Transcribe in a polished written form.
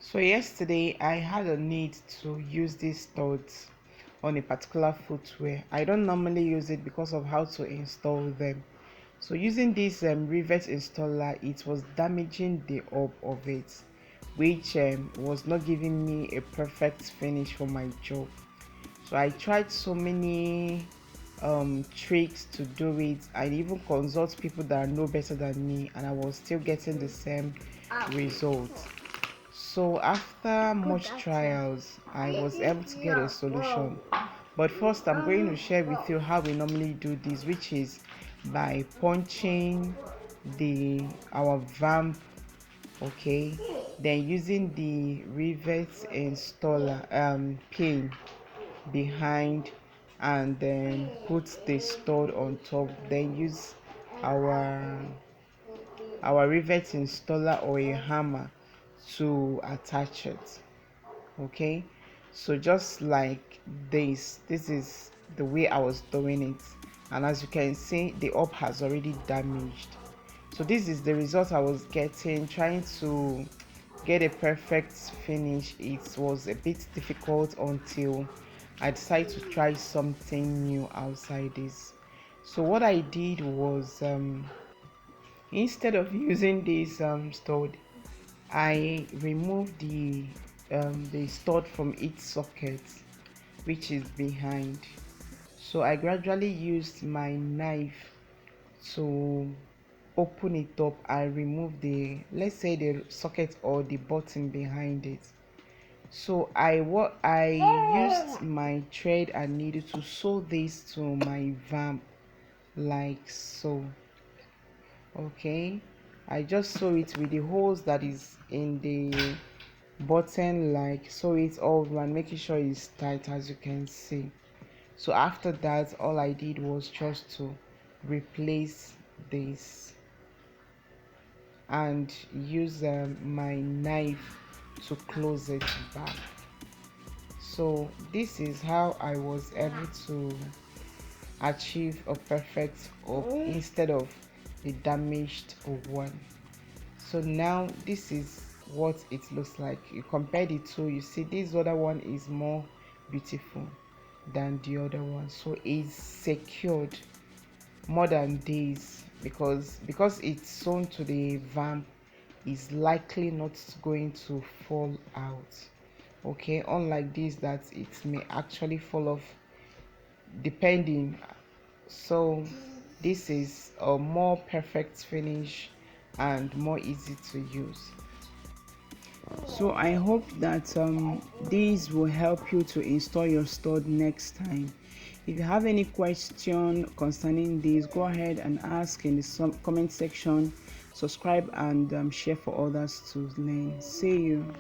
So yesterday I had a need to use these studs on a particular footwear. I don't normally use it because of how to install them. So using this rivet installer, it was damaging the up of it, which was not giving me a perfect finish for my job. So I tried so many tricks to do it. I even consult people that know better than me, and I was still getting the same results. So after much trials, I was able to get a solution. But first, I'm going to share with you how we normally do this, which is by punching the our vamp, okay, then using the rivet installer pin behind, and then put the stud on top, then use our rivet installer or a hammer to attach it. Okay, so just like this is the way I was doing it, and as you can see, the up has already damaged. So this is the result I was getting. Trying to get a perfect finish, it was a bit difficult until I decided to try something new outside this. So what I did was, instead of using this stud, I removed the stud from its socket, which is behind. So I gradually used my knife to open it up. I removed the, let's say, the socket or the button behind it. So I used my thread and needle to sew this to my vamp, like so. Okay, I just sew it with the holes that is in the button, like sew it all and making sure it's tight, as you can see. So after that, all I did was just to replace this and use my knife to close it back. So this is how I was able to achieve a perfect up instead of the damaged one. So now this is what it looks like. You compare the two, you see this other one is more beautiful than the other one, so it's secured more than this, because it's sewn to the vamp, is likely not going to fall out. Okay, unlike this that it may actually fall off depending. So this is a more perfect finish and more easy to use. So I hope that these will help you to install your stud next time. If you have any question concerning this, go ahead and ask in the comment section. Subscribe and share for others to learn. See you.